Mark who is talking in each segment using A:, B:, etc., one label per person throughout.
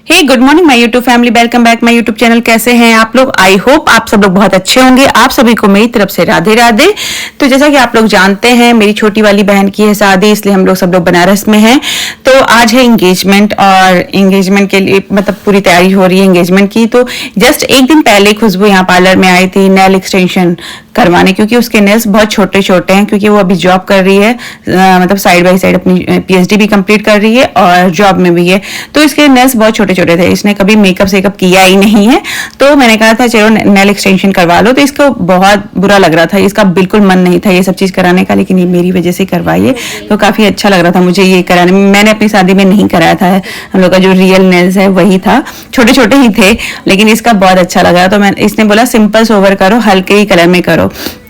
A: Hey good morning my YouTube family, welcome back my YouTube channel. कैसे हैं आप लोग? आई होप आप सब लोग बहुत अच्छे होंगे। आप सभी को मेरी तरफ से राधे राधे। तो जैसा कि आप लोग जानते हैं, मेरी छोटी वाली बहन की है शादी, इसलिए हम लोग सब लोग बनारस में हैं। तो आज है एंगेजमेंट और एंगेजमेंट के लिए मतलब पूरी तैयारी हो रही है एंगेजमेंट की। तो जस्ट एक दिन पहले खुशबू यहाँ पार्लर में आई थी नेल एक्सटेंशन करवाने, क्योंकि उसके नेल्स बहुत छोटे छोटे हैं, क्योंकि वो अभी जॉब कर रही है, मतलब साइड बाय साइड अपनी पीएचडी भी कंप्लीट कर रही है और जॉब में भी है। तो इसके नेल्स बहुत छोटे छोटे थे, इसने कभी मेकअप सेकअप किया ही नहीं है। तो मैंने कहा था चलो नेल एक्सटेंशन करवा लो। तो इसको बहुत बुरा लग रहा था, इसका बिल्कुल मन नहीं था ये सब चीज कराने का, लेकिन ये मेरी वजह से करवाई है। तो काफी अच्छा लग रहा था मुझे ये कराने में। मैंने अपनी शादी में नहीं कराया था, हम लोग का जो रियल नेल्स है वही था, छोटे छोटे ही थे, लेकिन इसका बहुत अच्छा लगा। तो मैं इसने बोला सिंपल सोवर करो, हल्के ही कलर में करो।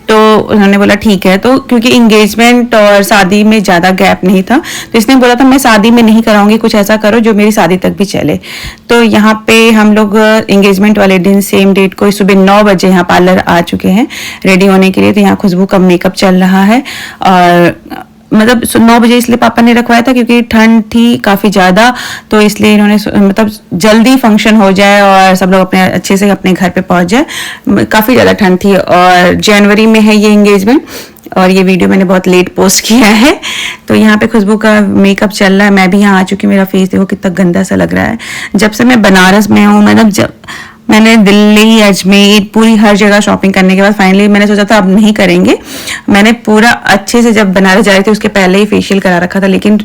A: तो उन्होंने बोला ठीक है। तो क्योंकि एंगेजमेंट और शादी में ज्यादा गैप नहीं था, तो इसने बोला था मैं शादी में नहीं कराऊंगी, कुछ ऐसा करो जो मेरी शादी तक भी चले। तो यहाँ पे हम लोग एंगेजमेंट वाले दिन सेम डेट को सुबह 9 बजे यहाँ पार्लर आ चुके हैं रेडी होने के लिए। तो यहाँ खुशबू का मेकअप चल रहा है, और मतलब 9 बजे इसलिए पापा ने रखवाया था क्योंकि ठंड थी काफी ज्यादा, तो इसलिए इन्होंने मतलब जल्दी फंक्शन हो जाए और सब लोग अपने अच्छे से अपने घर पे पहुंच जाए। काफी ज्यादा ठंड थी और जनवरी में है ये एंगेजमेंट, और ये वीडियो मैंने बहुत लेट पोस्ट किया है। तो यहाँ पे खुशबू का मेकअप चल रहा है, मैं भी यहाँ आ चुकी हूँ। मेरा फेस देखो कितना गंदा सा लग रहा है। जब से मैं बनारस में हूँ, मतलब जब मैंने दिल्ली, अजमेर, पूरी हर जगह शॉपिंग करने के बाद फाइनली मैंने सोचा था अब नहीं करेंगे। मैंने पूरा अच्छे से जब बनारस जा रही थी उसके पहले ही फेशियल करा रखा था, लेकिन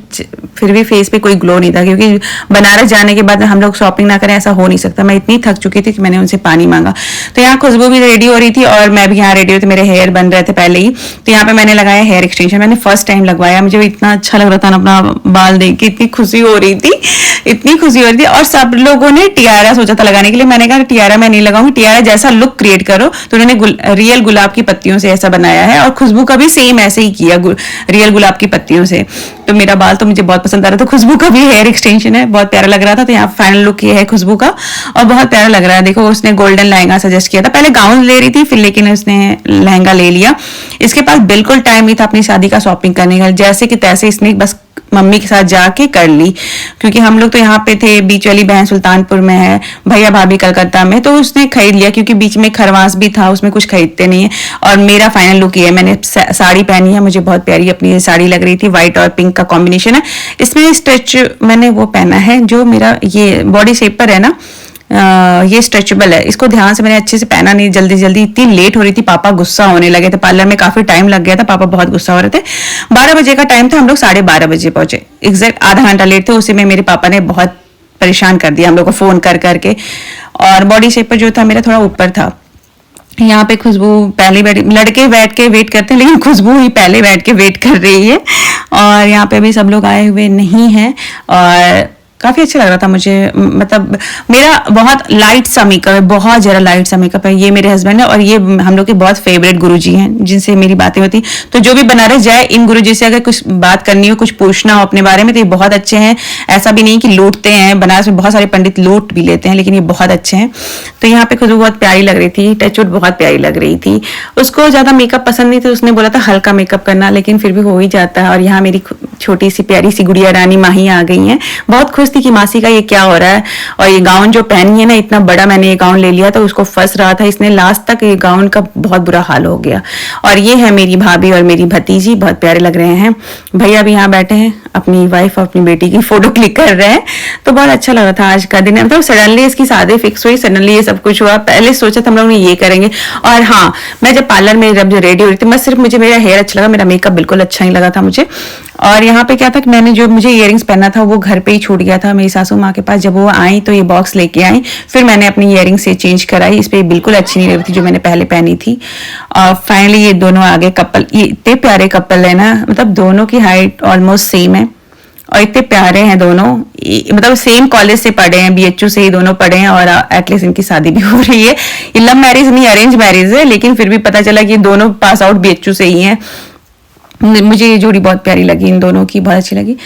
A: फिर भी फेस पे कोई ग्लो नहीं था, क्योंकि बनारस जाने के बाद हम लोग शॉपिंग ना करें ऐसा हो नहीं सकता। मैं इतनी थक चुकी थी कि मैंने उनसे पानी मांगा। तो यहाँ खुशबू भी रेडी हो रही थी और मैं भी यहाँ रेडी हुई थी, मेरे हेयर बन रहे थे पहले ही। तो यहाँ पे मैंने लगाया हेयर एक्सटेंशन, मैंने फर्स्ट टाइम लगवाया। मुझे इतना अच्छा लग रहा था ना अपना बाल देख के, इतनी खुशी हो रही थी, इतनी खुशी हो रही थी। और सब लोगों ने टियारा सोचा था लगाने के लिए, मैंने कहा टियारा मैं नहीं लगाऊंगी, टियारा जैसा लुक क्रिएट करो। तो उन्होंने रियल गुलाब की पत्तियों से ऐसा बनाया है, और खुशबू का भी सेम ऐसे ही किया रियल गुलाब की पत्तियों से। तो मेरा बाल तो मुझे बहुत पसंद आ रहा था। खुशबू का भी हेयर एक्सटेंशन है, बहुत प्यारा लग रहा था। तो यहाँ फाइनल लुक ये है खुशबू का, और बहुत प्यारा लग रहा है। देखो उसने गोल्डन लहंगा सजेस्ट किया था, पहले गाउन ले रही थी फिर, लेकिन उसने लहंगा ले लिया। इसके पास बिल्कुल टाइम नहीं था अपनी शादी का शॉपिंग करने का, जैसे कि तैसे इसने बस मम्मी के साथ जाके कर ली, क्योंकि हम लोग तो यहाँ पे थे, बीच वाली बहन सुल्तानपुर में है, भैया भाभी कलकत्ता में, तो उसने खरीद लिया, क्योंकि बीच में खरवास भी था, उसमें कुछ खरीदते नहीं है। और मेरा फाइनल लुक ये है, मैंने साड़ी पहनी है, मुझे बहुत प्यारी अपनी ये साड़ी लग रही थी, व्हाइट और पिंक का कॉम्बिनेशन है। इसमें स्ट्रेच मैंने वो पहना है जो मेरा ये बॉडी शेप पर है ना, ये स्ट्रेचेबल है। इसको ध्यान से मैंने अच्छे से पहना नहीं, जल्दी जल्दी, इतनी लेट हो रही थी, पापा गुस्सा होने लगे थे। पार्लर में काफी टाइम लग गया था, पापा बहुत गुस्सा हो रहे थे। 12 बजे का टाइम था, हम लोग 12:30 बजे पहुंचे, एग्जैक्ट आधा घंटा लेट थे। उसी में मेरे पापा ने बहुत परेशान कर दिया हम लोग को फोन कर करके, और बॉडी शेप पर जो था मेरा थोड़ा ऊपर था। यहाँ पे खुशबू पहले लड़के बैठ के वेट करते हैं, लेकिन खुशबू ही पहले बैठ के वेट कर रही है। और यहाँ पे भी सब लोग आए हुए नहीं हैं, और काफी अच्छा लग रहा था मुझे। मतलब मेरा बहुत लाइट सा मेकअप है, बहुत जरा लाइट सा मेकअप है। ये मेरे हस्बैंड है, और ये हम लोग के बहुत फेवरेट गुरुजी हैं, जिनसे मेरी बातें होती। तो जो भी बनारस जाए, इन गुरुजी से अगर कुछ बात करनी हो, कुछ पूछना हो अपने बारे में, तो ये बहुत अच्छे हैं। ऐसा भी नहीं कि लूटते हैं, बनारस में बहुत सारे पंडित लूट भी लेते हैं, लेकिन ये बहुत अच्छे हैं। तो यहाँ पे खुशबू बहुत प्यारी लग रही थी, टचवुड बहुत प्यारी लग रही थी। उसको ज्यादा मेकअप पसंद नहीं था, उसने बोला था हल्का मेकअप करना, लेकिन फिर भी हो ही जाता है। और यहाँ मेरी छोटी सी प्यारी सी गुड़िया रानी माही आ गई है, बहुत खुश थी कि मासी का ये क्या हो रहा है। और ये गाउन जो पहनी है ना, इतना बड़ा मैंने ये गाउन ले लिया था, उसको फंस रहा था, इसने लास्ट तक ये गाउन का बहुत बुरा हाल हो गया। और ये है मेरी भाभी और मेरी भतीजी, बहुत प्यारे लग रहे हैं। भैया भी यहाँ बैठे हैं, अपनी वाइफ और अपनी बेटी की फोटो क्लिक कर रहे हैं। तो बहुत अच्छा लग रहा था आज का दिन, मतलब सडनली इसकी शादी फिक्स हुई, सडनली ये सब कुछ हुआ। पहले सोचा था हम लोग ने ये करेंगे। और हाँ, मैं जब पार्लर में जब रेडी हो रही थी, मैं सिर्फ मुझे मेरा हेयर अच्छा लगा, मेरा मेकअप बिल्कुल अच्छा नहीं लगा था मुझे। और यहाँ पे क्या था कि मैंने जो मुझे इयररिंग्स पहना था वो घर पे ही छूट गया था मेरी सासू माँ के पास। जब वो आई तो ये बॉक्स लेके आई, फिर मैंने अपनी इयररिंग से चेंज कराई। इस पे बिल्कुल अच्छी नहीं लग रही थी जो मैंने पहले पहनी थी। और फाइनली ये दोनों आगे कपल, ये इतने प्यारे कपल है ना, मतलब दोनों की हाइट ऑलमोस्ट सेम है और इतने प्यारे हैं दोनों। मतलब सेम कॉलेज से पढ़े हैं, बीएचयू से ही दोनों पढ़े हैं, और एटलीस्ट इनकी शादी भी हो रही है। ये लव मैरिज नहीं, अरेंज मैरिज है, लेकिन फिर भी पता चला कि दोनों पास आउट बीएचयू से ही हैं। मुझे ये जोड़ी बहुत प्यारी लगी, इन दोनों की बहुत अच्छी लगी।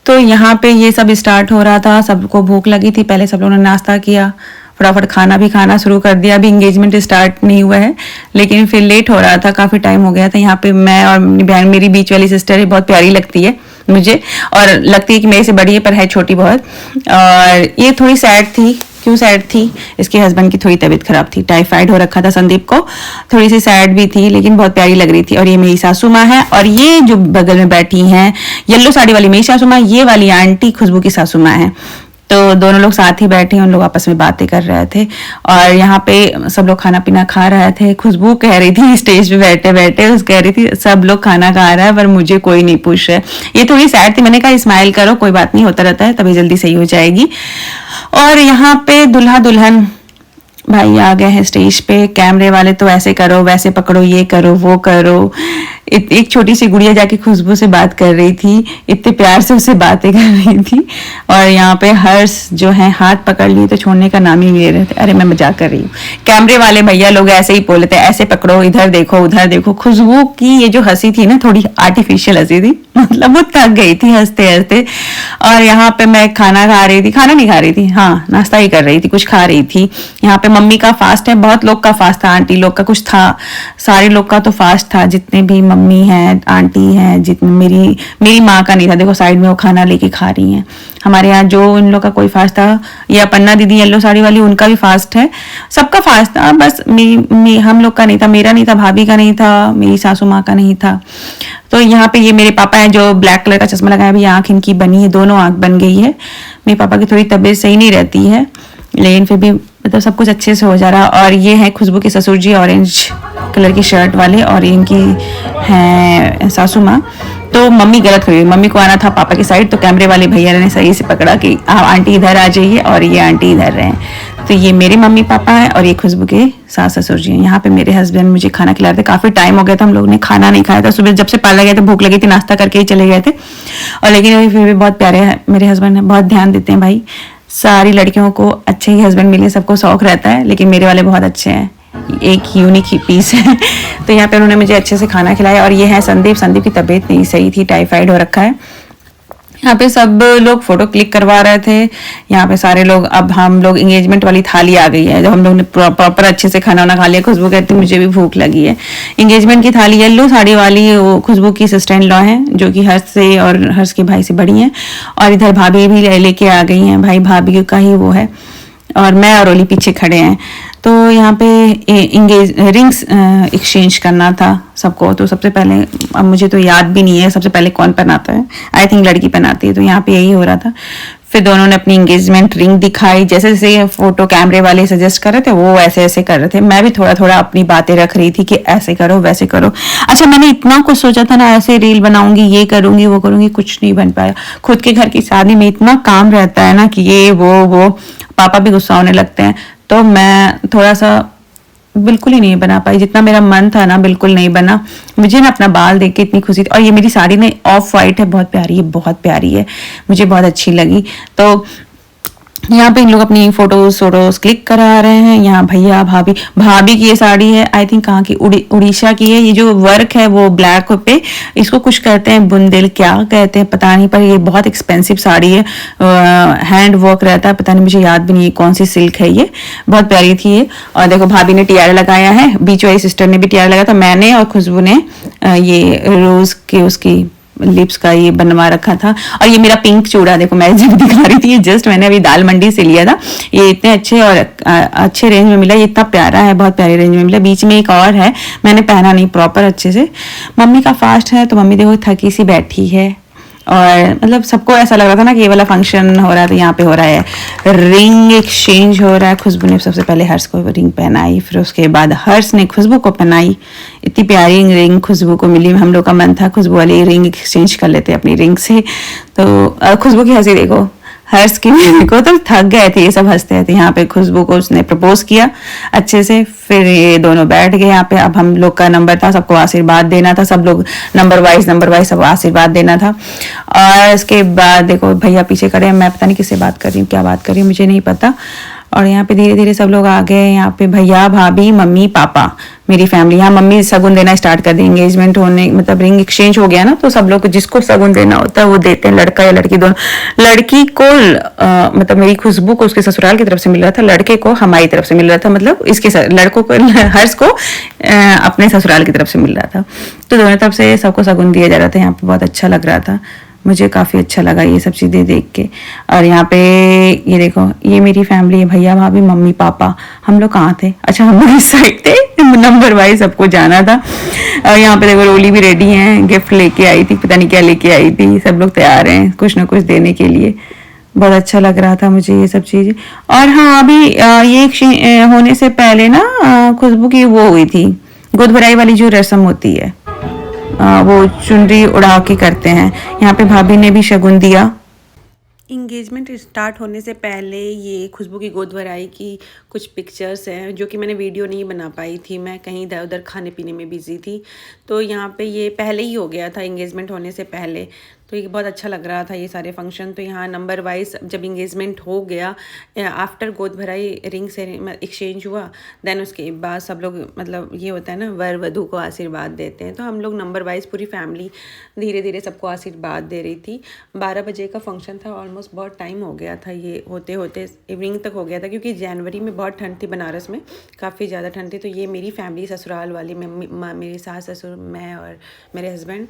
A: तो यहाँ पे ये सब स्टार्ट हो रहा था, सबको भूख लगी थी। पहले सब लोगों ने नाश्ता किया, फटाफट खाना भी खाना शुरू कर दिया। अभी एंगेजमेंट स्टार्ट नहीं हुआ है, लेकिन फिर लेट हो रहा था, काफी टाइम हो गया था। यहाँ पे मैं और मेरी बीच वाली सिस्टर है, बहुत प्यारी लगती है, मुझे, और लगती है कि मेरे से बड़ी है पर है छोटी बहुत। और ये थोड़ी सैड थी। क्यों सैड थी? इसके हस्बैंड की थोड़ी तबीयत खराब थी, टाइफाइड हो रखा था संदीप को, थोड़ी सी सैड भी थी लेकिन बहुत प्यारी लग रही थी। और ये मेरी सासू माँ है, और ये जो बगल में बैठी हैं येलो साड़ी वाली मेरी सासू माँ, ये वाली आंटी खुशबू की सासू माँ है। तो दोनों लोग साथ ही बैठे, उन लोग आपस में बातें कर रहे थे और यहाँ पे सब लोग खाना पीना खा रहे थे। खुशबू कह रही थी स्टेज पे बैठे बैठे, उस कह रही थी सब लोग खाना खा रहा है पर मुझे कोई नहीं पूछ रहा है। ये थोड़ी सैड थी। मैंने कहा स्माइल करो, कोई बात नहीं, होता रहता है, तभी जल्दी सही हो जाएगी। और यहाँ पे दुल्हा दुल्हन भाई आ गए हैं स्टेज पे। कैमरे वाले तो ऐसे करो वैसे पकड़ो, ये करो वो करो। एक छोटी सी गुड़िया जाके खुशबू से बात कर रही थी, इतने प्यार से उससे बातें कर रही थी। और यहाँ पे हर्ष जो है हाथ पकड़ लिए तो छोड़ने का नाम ही नहीं ले रहे थे। अरे मैं मजाक कर रही हूँ। कैमरे वाले भैया लोग ऐसे ही बोले थे, ऐसे पकड़ो, इधर देखो उधर देखो। खुशबू की ये जो हंसी थी ना, थोड़ी आर्टिफिशियल हंसी थी, मतलब वो थक गई थी हंसते हंसते। और यहाँ पे मैं खाना खा रही थी, खाना नहीं खा रही थी, हाँ नाश्ता ही कर रही थी, कुछ खा रही थी। यहाँ पे मम्मी का फास्ट है, बहुत लोग का फास्ट था, आंटी लोग का कुछ था, सारे लोग का तो फास्ट था, जितने भी मम्मी है आंटी है, जितने मेरी माँ का नहीं था। देखो साइड में वो खाना लेके खा रही हैं। हमारे यहाँ जो इन लोग का कोई फास्ट था, ये अपन्ना दीदी येलो साड़ी वाली, उनका भी फास्ट है, सबका फास्ट था, बस हम लोग का नहीं था, मेरा नहीं था, भाभी का नहीं था, मेरी सासू माँ का नहीं था। तो यहाँ पे ये मेरे पापा हैं जो ब्लैक कलर का चश्मा लगाया, अभी आंख इनकी बनी है, दोनों आंख बन गई है। मेरे पापा की थोड़ी तबीयत सही नहीं रहती है लेकिन फिर भी मतलब सब कुछ अच्छे से हो जा रहा। और ये है खुशबू के ससुर जी, ऑरेंज कलर की शर्ट वाले, और इनकी है सासू माँ। तो मम्मी गलत हुई, मम्मी को आना था पापा की साइड, तो कैमरे वाले भैया ने सही से पकड़ा कि आंटी इधर आ जाइए और ये आंटी इधर रहे। तो ये मेरे मम्मी पापा हैं और ये खुशबू के सास ससुर जी हैं। यहाँ पे मेरे हस्बैंड मुझे खाना खिला रहे थे, काफी टाइम हो गया था, हम लोग ने खाना नहीं खाया था। सुबह जब से पार्लर गए थे भूख लगी थी, नाश्ता करके ही चले गए थे। और लेकिन फिर भी बहुत प्यारे हैं मेरे हस्बैंड, बहुत ध्यान देते हैं भाई। सारी लड़कियों को अच्छे ही हस्बैंड मिले, सबको शौक रहता है, लेकिन मेरे वाले बहुत अच्छे हैं, एक यूनिक ही पीस है। तो यहाँ पे उन्होंने मुझे अच्छे से खाना खिलाया। और ये है संदीप की तबीयत नहीं सही थी, टाइफाइड हो रखा है। यहाँ पे सब लोग फोटो क्लिक करवा रहे थे। यहाँ पे सारे लोग, अब हम लोग एंगेजमेंट वाली थाली आ गई है, जब हम लोग ने प्रॉपर अच्छे से खाना वाना खा लिया। खुशबू कहती मुझे भी भूख लगी है। एंगेजमेंट की थाली येलो साड़ी वाली, वो खुशबू की सिस्टर इन लॉ है जो कि हर्ष से और हर्ष के भाई से बड़ी हैं। और इधर भाभी भी लेके आ गई हैं, भाई भाभी का ही वो है, और मैं और ओली पीछे खड़े हैं। तो यहाँ पे रिंग्स एक्सचेंज करना था सबको। तो सबसे पहले, अब मुझे तो याद भी नहीं है सबसे पहले कौन पहनाता है, आई थिंक लड़की पहनाती है। तो यहाँ पे यही हो रहा था। फिर दोनों ने अपनी एंगेजमेंट रिंग दिखाई, जैसे जैसे फोटो कैमरे वाले सजेस्ट कर रहे थे वो ऐसे ऐसे कर रहे थे। मैं भी थोड़ा थोड़ा अपनी बातें रख रही थी कि ऐसे करो वैसे करो। अच्छा, मैंने इतना कुछ सोचा था ना, ऐसे रील बनाऊंगी, ये करूंगी वो करूंगी, कुछ नहीं बन पाया। खुद के घर की शादी में इतना काम रहता है ना कि ये वो पापा भी गुस्सा होने लगते हैं। तो मैं थोड़ा सा बिल्कुल ही नहीं बना पाई, जितना मेरा मन था ना बिल्कुल नहीं बना। मुझे ना अपना बाल देख के इतनी खुशी थी। और ये मेरी साड़ी ने ऑफ वाइट है, बहुत प्यारी है, बहुत प्यारी है, मुझे बहुत अच्छी लगी। तो यहाँ पे इन लोग अपनी फोटोज क्लिक करा रहे हैं। यहाँ भैया भाभी की ये साड़ी है, आई थिंक कहाँ की, उड़ीसा की है। ये जो वर्क है वो ब्लैक पे, इसको कुछ कहते हैं बुंदेल, क्या कहते हैं पता नहीं, पर ये बहुत एक्सपेंसिव साड़ी है, हैंड वर्क रहता है, पता नहीं मुझे याद भी नहीं है कौन सी सिल्क है ये, बहुत प्यारी थी ये। और देखो भाभी ने टियारा लगाया है, बीच वाली सिस्टर ने भी टियारा लगाया था, मैंने और खुशबू ने ये रोज के उसकी लिप्स का ये बनवा रखा था। और ये मेरा पिंक चूड़ा देखो, मैं जब दिखा रही थी, ये जस्ट मैंने अभी दाल मंडी से लिया था। ये इतने अच्छे और अच्छे रेंज में मिला, ये इतना प्यारा है, बहुत प्यारे रेंज में मिला। बीच में एक और है, मैंने पहना नहीं प्रॉपर अच्छे से। मम्मी का फास्ट है तो मम्मी देखो थकी सी बैठी है। और मतलब सबको ऐसा लग रहा था ना कि ये वाला फंक्शन हो रहा था, यहाँ पे हो रहा है रिंग एक्सचेंज हो रहा है। खुशबू ने सबसे पहले हर्ष को रिंग पहनाई, फिर उसके बाद हर्ष ने खुशबू को पहनाई। इतनी प्यारी रिंग खुशबू को मिली। हम लोग का मन था खुशबू वाली रिंग एक्सचेंज कर लेते अपनी रिंग से। तो खुशबू की हंसी देखो, हर्ष की को तो थक गए थे, ये सब हंसते थे। यहाँ पे खुशबू को उसने प्रपोज किया अच्छे से, फिर ये दोनों बैठ गए यहाँ पे। अब हम लोग का नंबर था, सबको आशीर्वाद देना था, सब लोग नंबर वाइज सब आशीर्वाद देना था। और इसके बाद देखो भैया पीछे खड़े हैं, मैं पता नहीं किससे बात कर रही हूँ, क्या बात कर रही हूँ मुझे नहीं पता। और यहाँ पे धीरे धीरे सब लोग आ गए। यहाँ पे भैया भाभी मम्मी पापा, मेरी फैमिली। यहाँ मम्मी शगुन देना स्टार्ट कर दी, एंगेजमेंट होने मतलब रिंग एक्सचेंज हो गया ना, तो सब लोग जिसको शगुन देना होता है वो देते हैं, लड़का या लड़की दोनों। लड़की को मतलब मेरी खुशबू को उसके ससुराल की तरफ से मिल रहा था, लड़के को हमारी तरफ से मिल रहा था, मतलब इसके लड़कों को हर्ष को अपने ससुराल की तरफ से मिल रहा था। तो दोनों तरफ से सबको शगुन दिया जा रहा था। यहाँ पे बहुत अच्छा लग रहा था, मुझे काफ़ी अच्छा लगा ये सब चीज़ें देख के। और यहाँ पे ये देखो, ये मेरी फैमिली है, भैया भाभी मम्मी पापा। हम लोग कहाँ थे? अच्छा हम लोग इस साइड थे, नंबर वाइज सबको जाना था। और यहाँ पे देखो रोली भी रेडी हैं, गिफ्ट लेके आई थी, पता नहीं क्या लेके आई थी। सब लोग तैयार हैं कुछ ना कुछ देने के लिए। बहुत अच्छा लग रहा था मुझे ये सब चीज़ें। और हाँ अभी होने से पहले ना खुशबू की वो हुई थी, गोद भराई वाली जो रस्म होती है, वो चुनरी उड़ा के करते हैं। यहाँ पे भाभी ने भी शगुन दिया। इंगेजमेंट स्टार्ट होने से पहले ये खुशबू की गोद भराई की कुछ पिक्चर्स हैं जो कि मैंने वीडियो नहीं बना पाई थी, मैं कहीं इधर उधर खाने पीने में बिजी थी। तो यहाँ पे ये पहले ही हो गया था इंगेजमेंट होने से पहले, तो ये बहुत अच्छा लग रहा था ये सारे फंक्शन। तो यहाँ नंबर वाइज जब इंगेजमेंट हो गया, आफ्टर गोद भराई रिंग से एक्सचेंज हुआ, देन उसके बाद सब लोग मतलब ये होता है ना वर वधू को आशीर्वाद देते हैं, तो हम लोग नंबर वाइज पूरी फैमिली धीरे धीरे सबको आशीर्वाद दे रही थी। 12 बजे का फंक्शन था, ऑलमोस्ट बहुत टाइम हो गया था, ये होते होते इवनिंग तक हो गया था, क्योंकि जनवरी में बहुत ठंड थी बनारस में, काफ़ी ज़्यादा ठंड थी। तो ये मेरी फैमिली ससुराल वाली, मेरी सास ससुर, मैं और मेरे हस्बैंड,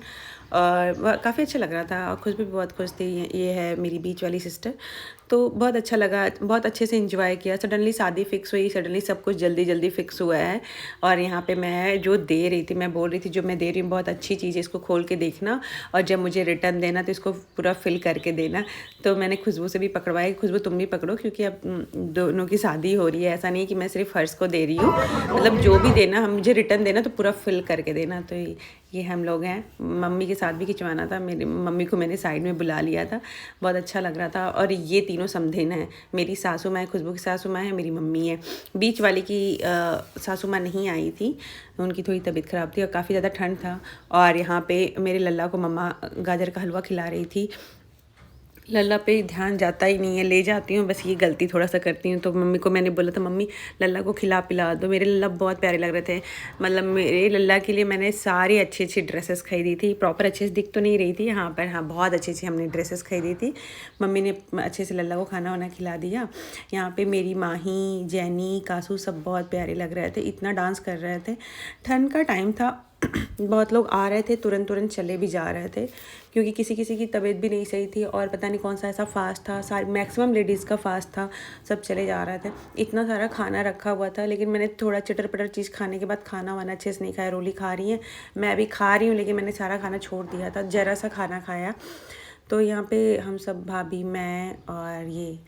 A: और काफ़ी अच्छा लग रहा था। और खुश भी बहुत खुश थी। ये है मेरी बीच वाली सिस्टर। तो बहुत अच्छा लगा, बहुत अच्छे से एंजॉय किया। सडनली शादी फिक्स हुई, सडनली सब कुछ जल्दी जल्दी फिक्स हुआ है। और यहाँ पे मैं जो दे रही थी, मैं बोल रही थी जो मैं दे रही हूँ बहुत अच्छी चीज़ है, इसको खोल के देखना और जब मुझे रिटर्न देना तो इसको पूरा फिल करके देना। तो मैंने खुशबू से भी पकड़वाई, खुशबू तुम भी पकड़ो, क्योंकि अब दोनों की शादी हो रही है। ऐसा नहीं कि मैं सिर्फ फर्स्ट को दे रही हूँ, मतलब जो भी देना हम मुझे रिटर्न देना तो पूरा फिल करके देना। तो ये हम लोग हैं। मम्मी के साथ भी खिंचवाना था, मेरी मम्मी को मैंने साइड में बुला लिया था, बहुत अच्छा लग रहा था। और ये तीनों समधेन है, मेरी सासू माँ, खुशबू की सासू माँ है, मेरी मम्मी है। बीच वाली की सासू माँ नहीं आई थी, उनकी थोड़ी तबीयत ख़राब थी और काफ़ी ज़्यादा ठंड था। और यहाँ पे मेरे लल्ला को मम्मा गाजर का हलवा खिला रही थी। लल्ला पे ध्यान जाता ही नहीं है, ले जाती हूँ बस ये गलती थोड़ा सा करती हूँ। तो मम्मी को मैंने बोला था मम्मी लल्ला को खिला पिला दो। मेरे लल्ला बहुत प्यारे लग रहे थे, मतलब मेरे लल्ला के लिए मैंने सारी अच्छी अच्छी ड्रेसेस खरीदी थी। प्रॉपर अच्छे से दिख तो नहीं रही थी यहाँ पर, हाँ बहुत अच्छी अच्छी हमने ड्रेसेस खरीदी थी। मम्मी ने अच्छे से लल्ला को खाना वाना खिला दिया। यहाँ पर मेरी माही, जैनी, कासू सब बहुत प्यारे लग रहे थे, इतना डांस कर रहे थे। ठंड का टाइम था, बहुत लोग आ रहे थे, तुरंत तुरंत चले भी जा रहे थे, क्योंकि किसी किसी की तबीयत भी नहीं सही थी और पता नहीं कौन सा ऐसा फास्ट था, सारी मैक्सिमम लेडीज़ का फास्ट था, सब चले जा रहे थे। इतना सारा खाना रखा हुआ था, लेकिन मैंने थोड़ा चटर पटर चीज़ खाने के बाद खाना वाना अच्छे से नहीं खाया। रोली खा रही है, मैं भी खा रही हूँ, लेकिन मैंने सारा खाना छोड़ दिया था, ज़रा सा खाना खाया। तो यहाँ पे हम सब, भाभी, मैं और ये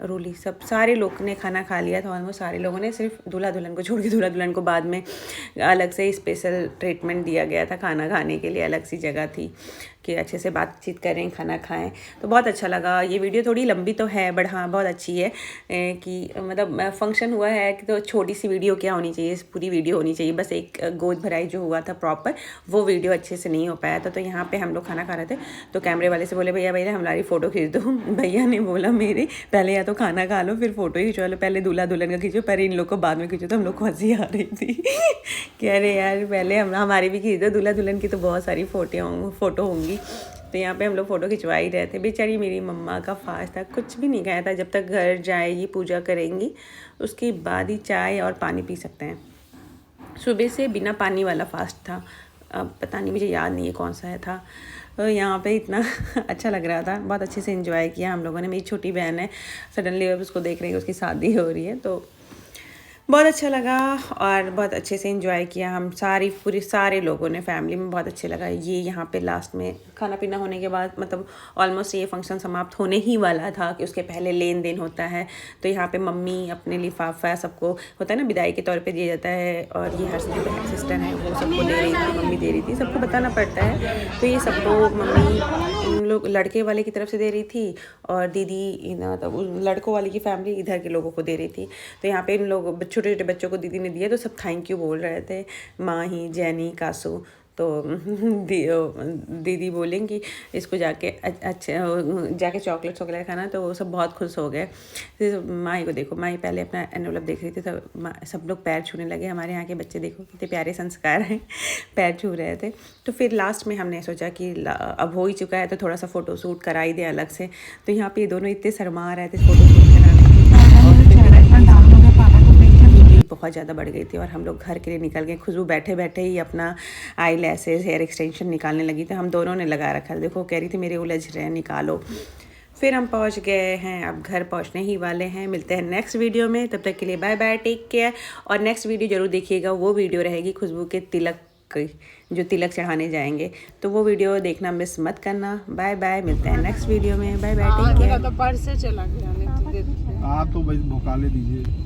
A: रोली, सब सारे लोग ने खाना खा लिया था ऑलमोस्ट सारे लोगों ने, सिर्फ दूल्हा दुल्हन को छोड़ के। दूल्हा दुल्हन को बाद में अलग से स्पेशल ट्रीटमेंट दिया गया था, खाना खाने के लिए अलग सी जगह थी कि अच्छे से बातचीत करें, खाना खाएं। तो बहुत अच्छा लगा। ये वीडियो थोड़ी लंबी तो है, बट हाँ बहुत अच्छी है कि मतलब फंक्शन हुआ है कि तो छोटी सी वीडियो क्या होनी चाहिए, पूरी वीडियो होनी चाहिए। बस एक गोद भराई जो हुआ था प्रॉपर, वो वीडियो अच्छे से नहीं हो पाया था। तो यहाँ पे हम लोग खाना खा रहे थे, तो कैमरे वाले से बोले भैया भैया हमारी फ़ोटो खींच दो। भैया ने बोला मेरे पहले या तो खाना खा लो फिर फ़ोटो ही खिंचवा लो, पहले दूल्हा दुल्हन का खींचो, पर इन लोग को बाद में खींचो। तो हम लोग को हंसी आ रही थी कि अरे यार पहले हमारी भी खींच दो, दूल्हा दुल्हन की तो बहुत सारी फ़ोटो होंगी। तो यहाँ पे हम लोग फ़ोटो खिंचवा ही रहे थे। बेचारी मेरी मम्मा का फास्ट था, कुछ भी नहीं खाया था। जब तक घर जाएगी, पूजा करेंगी, उसके बाद ही चाय और पानी पी सकते हैं। सुबह से बिना पानी वाला फास्ट था, अब पता नहीं, मुझे याद नहीं है कौन सा है था। तो यहाँ पे इतना अच्छा लग रहा था, बहुत अच्छे से एंजॉय किया हम लोगों ने। मेरी छोटी बहन है, सडनली अब उसको देख रही है, उसकी शादी हो रही है, तो बहुत अच्छा लगा और बहुत अच्छे से एंजॉय किया हम सारे लोगों ने, फैमिली में बहुत अच्छे लगा। ये यहाँ पे लास्ट में खाना पीना होने के बाद, मतलब ऑलमोस्ट ये फंक्शन समाप्त होने ही वाला था कि उसके पहले लेन देन होता है। तो यहाँ पे मम्मी अपने लिफाफा सबको होता है ना विदाई के तौर पे दिया जाता है, और ये हर सिस्टर है वो सबको दे रही थी, मम्मी दे रही थी, सबको बताना पड़ता है। तो ये सबको मम्मी उन लोग लड़के वाले की तरफ से दे रही थी, और दीदी मतलब लड़कों वाले की फैमिली इधर के लोगों को दे रही थी। तो यहाँ पे इन लोग छोटे छोटे बच्चों को दीदी ने दिया, तो सब थैंक यू बोल रहे थे, माही, जैनी, कासू। तो दीदी बोलेंगी इसको जाके जाके चॉकलेट खाना, तो वो सब बहुत खुश हो गए। माही को देखो, माही पहले अपना एनवलप देख रही थी, तो सब लोग पैर छूने लगे। हमारे यहाँ के बच्चे देखो कितने प्यारे संस्कार हैं, पैर छू रहे थे। तो फिर लास्ट में हमने सोचा कि अब हो ही चुका है तो थोड़ा सा फ़ोटो शूट करा ही दे अलग से। तो यहाँ पे ये दोनों इतने शर्मा रहे थे फ़ोटो शूट कराने, बहुत ज़्यादा बढ़ गई थी और हम लोग घर के लिए निकल गए। खुशबू बैठे बैठे ही अपना आई लैसेस हेयर एक्सटेंशन निकालने लगी थी। हम दोनों ने लगा रखा था, देखो कह रही थी मेरे उलझ रहे हैं, निकालो। फिर हम पहुंच गए हैं, अब घर पहुंचने ही वाले हैं। मिलते हैं नेक्स्ट वीडियो में, तब तक के लिए बाय बाय, टेक केयर। और नेक्स्ट वीडियो ज़रूर देखिएगा, वो वीडियो रहेगी खुशबू के तिलक की, जो तिलक चढ़ाने जाएंगे, तो वो वीडियो देखना मिस मत करना। बाय बाय, मिलते हैं नेक्स्ट वीडियो में, बाय बाय, टेक केयर।
B: तो पर्स से चला गया।
C: हाँ तो भाई भुकाले दीजिए।